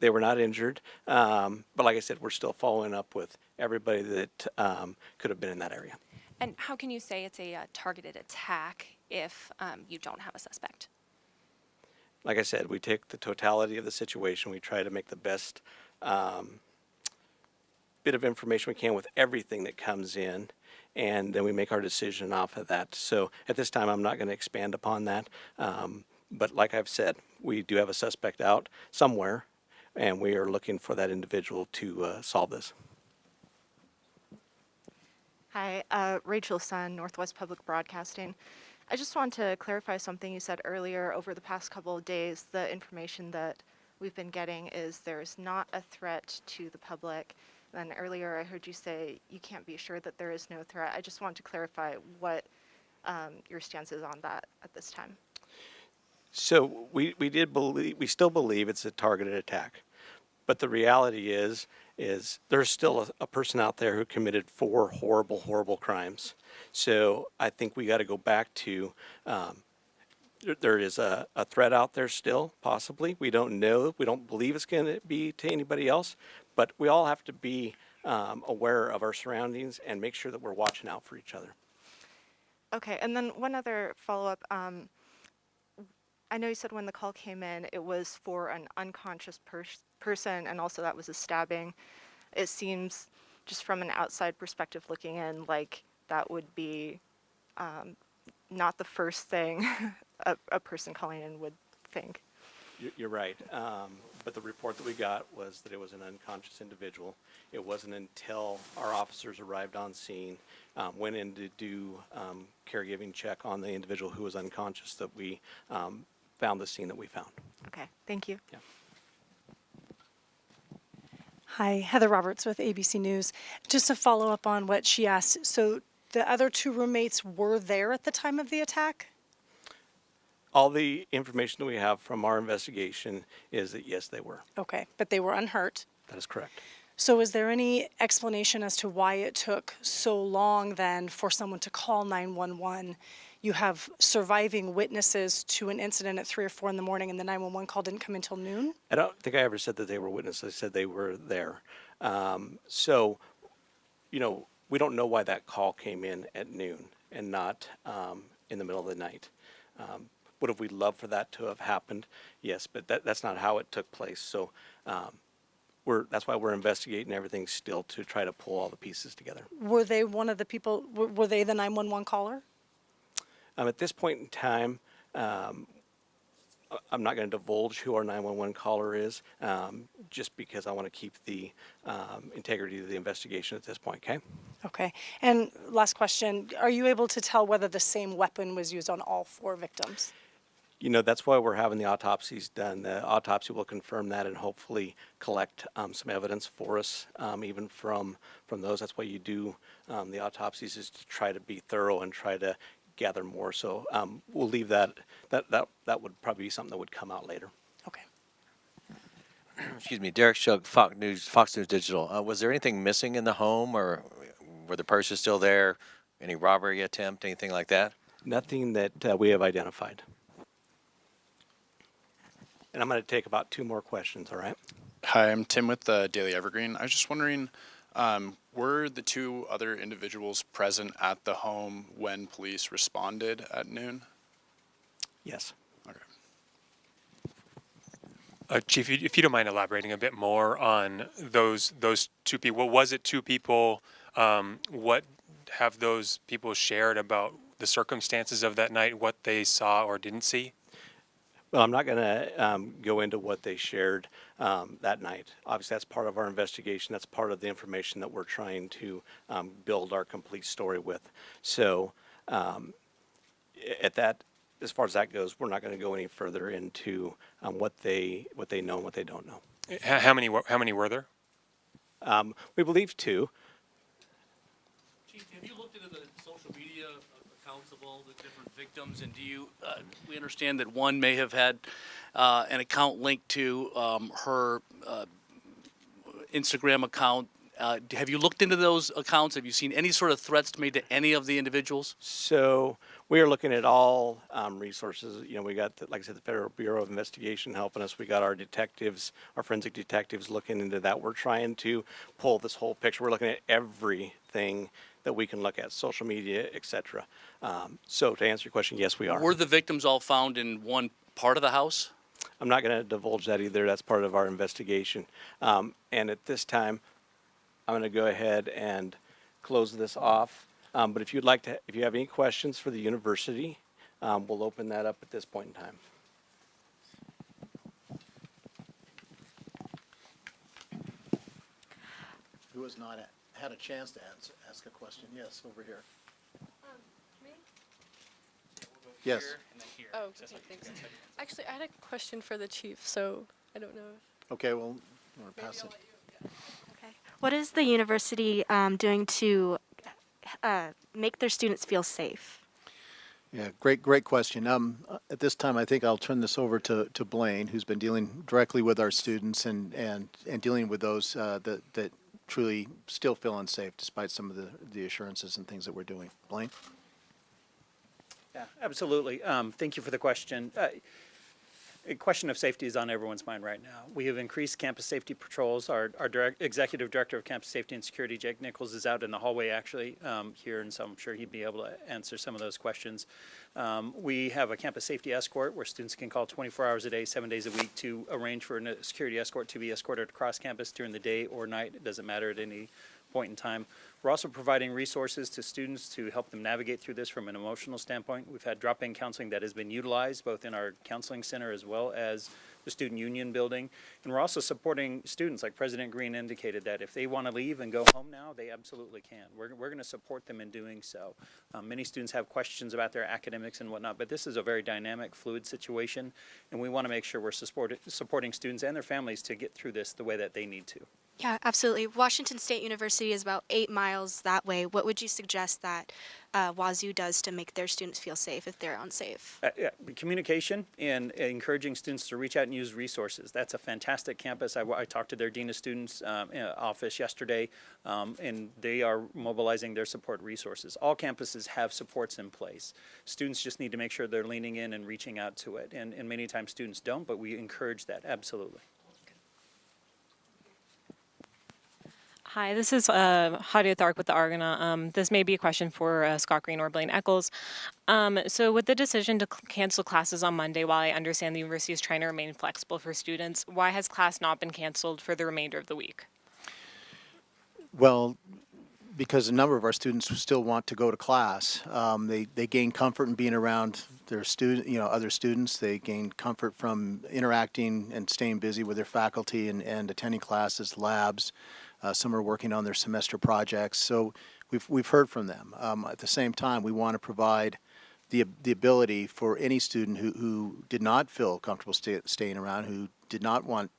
They were not injured, but like I said, we're still following up with everybody that could have been in that area. And how can you say it's a targeted attack if you don't have a suspect? Like I said, we take the totality of the situation. We try to make the best bit of information we can with everything that comes in, and then we make our decision off of that. So at this time, I'm not going to expand upon that. But like I've said, we do have a suspect out somewhere, and we are looking for that individual to solve this. Hi, Rachel Sun, Northwest Public Broadcasting. I just want to clarify something you said earlier. Over the past couple of days, the information that we've been getting is there's not a threat to the public. Then earlier I heard you say you can't be sure that there is no threat. I just want to clarify what your stance is on that at this time. So we still believe it's a targeted attack, but the reality is there's still a person out there who committed 4 horrible crimes. So I think we got to go back to there is a threat out there still, possibly. We don't know. We don't believe it's going to be to anybody else, but we all have to be aware of our surroundings and make sure that we're watching out for each other. Okay, and then one other follow-up. I know you said when the call came in, it was for an unconscious person, and also that was a stabbing. It seems, just from an outside perspective looking in, like that would be not the first thing a person calling in would think. You're right. But the report that we got was that it was an unconscious individual. It wasn't until our officers arrived on scene, went in to do caregiving check on the individual who was unconscious, that we found the scene that we found. Okay, thank you. Yeah. Hi, Heather Roberts with ABC News. Just to follow up on what she asked, so the other 2 roommates were there at the time of the attack? All the information that we have from our investigation is that, yes, they were. Okay, but they were unhurt. That is correct. So is there any explanation as to why it took so long then for someone to call 911? You have surviving witnesses to an incident at 3 or 4 in the morning, and the 911 call didn't come until noon? I don't think I ever said that they were witnesses. I said they were there. So, we don't know why that call came in at noon and not in the middle of the night. Would have we loved for that to have happened? Yes, but that's not how it took place. So that's why we're investigating everything still, to try to pull all the pieces together. Were they one of the people, were they the 911 caller? At this point in time, I'm not going to divulge who our 911 caller is, just because I want to keep the integrity of the investigation at this point, okay? Okay. And last question, are you able to tell whether the same weapon was used on all 4 victims? That's why we're having the autopsies done. The autopsy will confirm that and hopefully collect some evidence for us, even from those. That's why you do the autopsies, is to try to be thorough and try to gather more. So we'll leave that would probably be something that would come out later. Okay. Excuse me, Derek Shug, Fox News Digital. Was there anything missing in the home, or were the purses still there? Any robbery attempt, anything like that? Nothing that we have identified. And I'm going to take about 2 more questions, all right? Hi, I'm Tim with the Daily Evergreen. I was just wondering, were the 2 other individuals present at the home when police responded at noon? Yes. Okay. Chief, if you don't mind elaborating a bit more on those 2 people. Was it 2 people? What have those people shared about the circumstances of that night, what they saw or didn't see? Well, I'm not going to go into what they shared that night. Obviously, that's part of our investigation. That's part of the information that we're trying to build our complete story with. So, as far as that goes, we're not going to go any further into what they know and what they don't know. How many were there? We believe 2. Chief, have you looked into the social media accounts of all the different victims, and do you? We understand that one may have had an account linked to her Instagram account Have you looked into those accounts? Have you seen any sort of threats made to any of the individuals? So we are looking at all resources. You know, we got, like I said, the Federal Bureau of Investigation helping us. We got our detectives, our forensic detectives looking into that. We're trying to pull this whole picture. We're looking at everything that we can look at, social media, etc. So to answer your question, yes, we are. Were the victims all found in one part of the house? I'm not going to divulge that either. That's part of our investigation. And at this time, I'm going to go ahead and close this off. But if you'd like to, if you have any questions for the university, we'll open that up at this point in time. Who has not had a chance to ask a question? Yes, over here. Me? Yes. Oh, okay, thanks. Actually, I had a question for the chief, so I don't know. Okay, well, you want to pass it? Okay. What is the university doing to make their students feel safe? Yeah, great question. At this time, I think I'll turn this over to Blaine, who's been dealing directly with our students and dealing with those that truly still feel unsafe despite some of the assurances and things that we're doing. Blaine? Yeah, absolutely. Thank you for the question. A question of safety is on everyone's mind right now. We have increased campus safety patrols. Our executive director of campus safety and security, Jake Nichols, is out in the hallway actually here, and so I'm sure he'd be able to answer some of those questions. We have a campus safety escort where students can call 24 hours a day, 7 days a week to arrange for a security escort to be escorted across campus during the day or night. It doesn't matter at any point in time. We're also providing resources to students to help them navigate through this from an emotional standpoint. We've had drop-in counseling that has been utilized both in our counseling center as well as the student union building. And we're also supporting students, like President Green indicated, that if they want to leave and go home now, they absolutely can. We're going to support them in doing so. Many students have questions about their academics and whatnot, but this is a very dynamic, fluid situation, and we want to make sure we're supporting students and their families to get through this the way that they need to. Yeah, absolutely. Washington State University is about 8 miles that way. What would you suggest that Wazoo does to make their students feel safe if they're unsafe? Yeah, communication and encouraging students to reach out and use resources. That's a fantastic campus. I talked to their Dean of Students office yesterday, and they are mobilizing their support resources. All campuses have supports in place. Students just need to make sure they're leaning in and reaching out to it. And many times students don't, but we encourage that, absolutely. Hi, this is Hadia Thark with the Argonaut. This may be a question for Scott Green or Blaine Eccles. So with the decision to cancel classes on Monday, while I understand the university is trying to remain flexible for students, why has class not been canceled for the remainder of the week? Well, because a number of our students still want to go to class. They gain comfort in being around their other students. They gain comfort from interacting and staying busy with their faculty and attending classes, labs. Some are working on their semester projects. So we've heard from them. At the same time, we want to provide the ability for any student who did not feel comfortable staying around, who did not want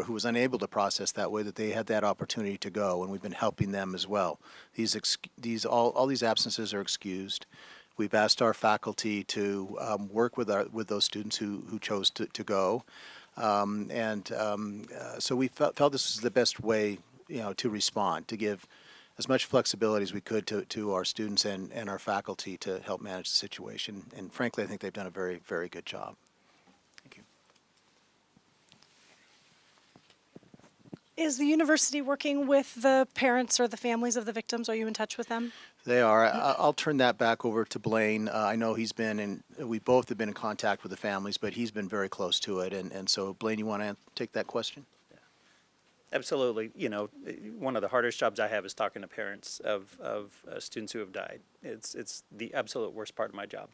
who was unable to process that way, that they had that opportunity to go, and we've been helping them as well. All these absences are excused. We've asked our faculty to work with those students who chose to go, so we felt this was the best way, to respond, to give as much flexibility as we could to our students and our faculty to help manage the situation. And frankly, I think they've done a very, very good job. Thank you. Is the university working with the parents or the families of the victims? Are you in touch with them? They are. I'll turn that back over to Blaine. I know we both have been in contact with the families, but he's been very close to it. And so, Blaine, you want to take that question? Absolutely. One of the hardest jobs I have is talking to parents of students who have died. It's the absolute worst part of my job.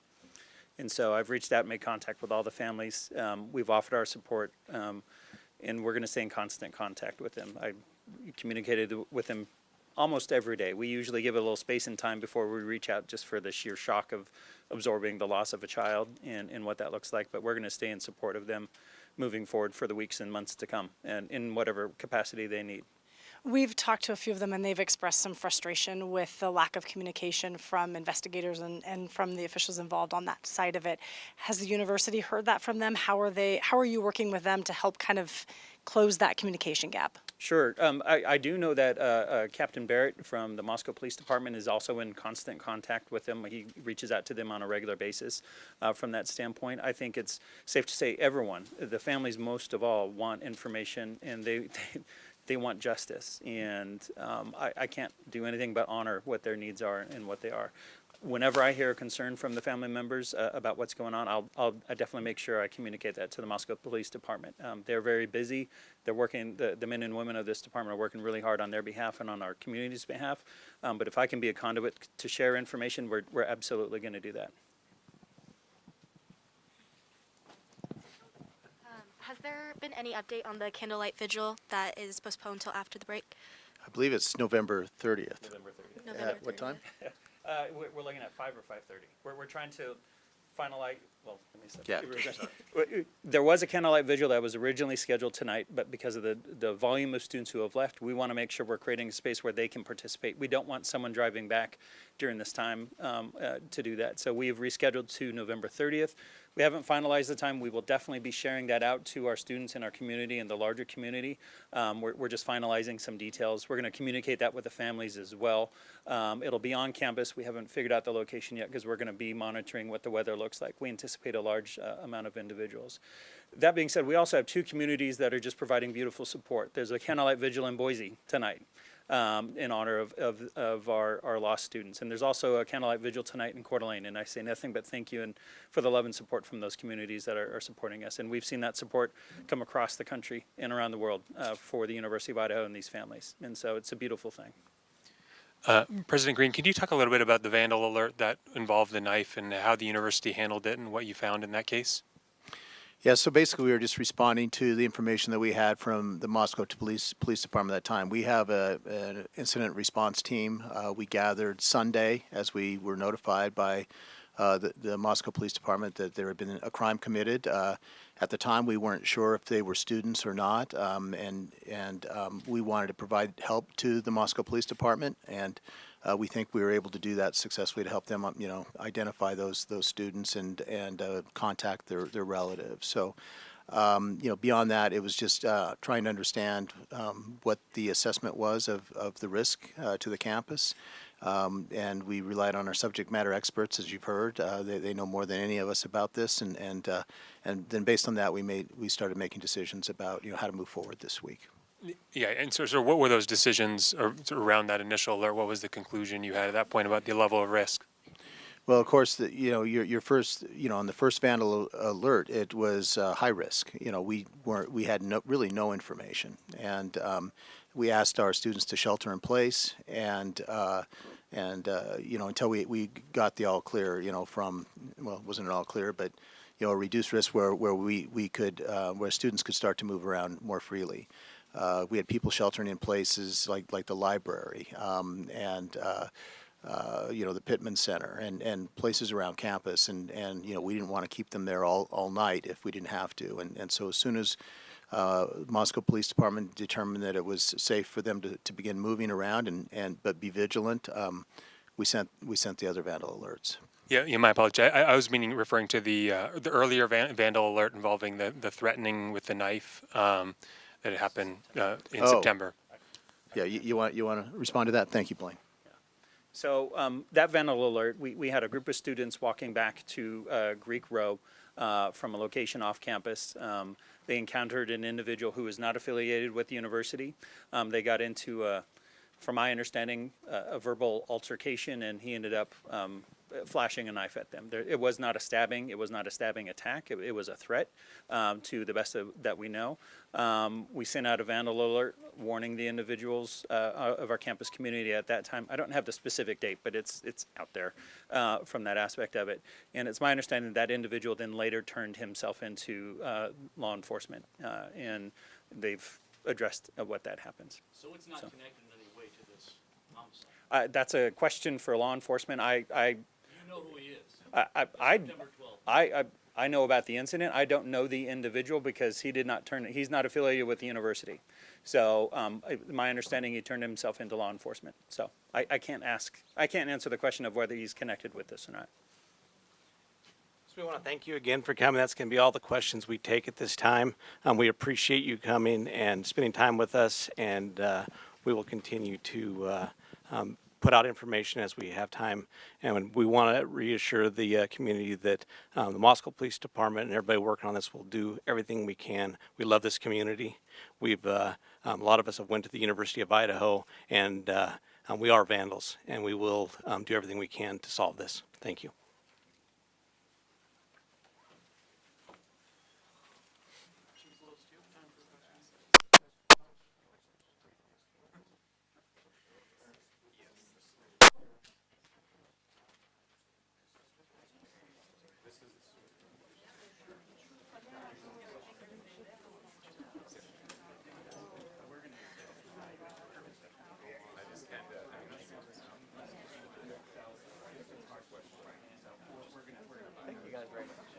And so I've reached out and made contact with all the families. We've offered our support, and we're going to stay in constant contact with them. I communicated with them almost every day. We usually give it a little space and time before we reach out, just for the sheer shock of absorbing the loss of a child and what that looks like. But we're going to stay in support of them moving forward for the weeks and months to come, and in whatever capacity they need. We've talked to a few of them, and they've expressed some frustration with the lack of communication from investigators and from the officials involved on that side of it. Has the university heard that from them? How are you working with them to help kind of close that communication gap? Sure. I do know that Captain Barrett from the Moscow Police Department is also in constant contact with them. He reaches out to them on a regular basis. From that standpoint, I think it's safe to say everyone, the families most of all, want information, and they want justice. And I can't do anything but honor what their needs are and what they are. Whenever I hear a concern from the family members about what's going on, I definitely make sure I communicate that to the Moscow Police Department. They're very busy. They're working, the men and women of this department are working really hard on their behalf and on our community's behalf. But if I can be a conduit to share information, we're absolutely going to do that. Has there been any update on the candlelight vigil that is postponed till after the break? I believe it's November 30th. November 30th. November At what time? We're looking at 5 or 5:30. We're trying to finalize, well, let me say. Yeah. There was a candlelight vigil that was originally scheduled tonight, but because of the volume of students who have left, we want to make sure we're creating a space where they can participate. We don't want someone driving back during this time to do that. So we have rescheduled to November 30th. We haven't finalized the time. We will definitely be sharing that out to our students in our community and the larger community. We're just finalizing some details. We're going to communicate that with the families as well. It'll be on campus. We haven't figured out the location yet because we're going to be monitoring what the weather looks like. We anticipate a large amount of individuals. That being said, we also have two communities that are just providing beautiful support. There's a candlelight vigil in Boise tonight in honor of our lost students. And there's also a candlelight vigil tonight in Coeur d'Alene. And I say nothing but thank you and for the love and support from those communities that are supporting us. And we've seen that support come across the country and around the world for the University of Idaho and these families. And so it's a beautiful thing. President Green, can you talk a little bit about the vandal alert that involved the knife and how the university handled it and what you found in that case? Yeah, so basically we were just responding to the information that we had from the Moscow Police Department at that time. We have an incident response team. We gathered Sunday as we were notified by the Moscow Police Department that there had been a crime committed. At the time, we weren't sure if they were students or not, and we wanted to provide help to the Moscow Police Department, and we think we were able to do that successfully to help them, identify those students and contact their relatives. So, beyond that, it was just trying to understand what the assessment was of the risk to the campus. And we relied on our subject matter experts, as you've heard. They know more than any of us about this, and then based on that, we started making decisions about how to move forward this week. Yeah, and so what were those decisions around that initial alert? What was the conclusion you had at that point about the level of risk? Well, of course, your first, on the first vandal alert, it was high risk. We had really no information, and we asked our students to shelter in place, and until we got the all clear, from, well, it wasn't an all clear, but a reduced risk where we could where students could start to move around more freely. We had people sheltering in places like the library and the Pittman Center and places around campus, and we didn't want to keep them there all night if we didn't have to. And so as soon as Moscow Police Department determined that it was safe for them to begin moving around but be vigilant, we sent the other vandal alerts. Yeah, my apology. I was referring to the earlier vandal alert involving the threatening with the knife that had happened in September. Yeah, you want to respond to that? Thank you, Blaine. So that vandal alert, we had a group of students walking back to Greek Row from a location off campus. They encountered an individual who was not affiliated with the university. They got into, from my understanding, a verbal altercation, and he ended up flashing a knife at them. It was not a stabbing. It was not a stabbing attack. It was a threat, to the best that we know. We sent out a vandal alert warning the individuals of our campus community at that time. I don't have the specific date, but it's out there from that aspect of it. And it's my understanding that individual then later turned himself into law enforcement, and they've addressed what that happens. So it's not connected in any way to this homicide? That's a question for law enforcement. You know who he is? September 12th. I know about the incident. I don't know the individual because he's not affiliated with the university. So my understanding, he turned himself into law enforcement. So I can't answer the question of whether he's connected with this or not. So we want to thank you again for coming. That's going to be all the questions we take at this time. We appreciate you coming and spending time with us, and we will continue to put out information as we have time. And we want to reassure the community that the Moscow Police Department and everybody working on this will do everything we can. We love this community. We've a lot of us have went to the University of Idaho, and we are vandals, and we will do everything we can to solve this. Thank you. Thank you guys very much.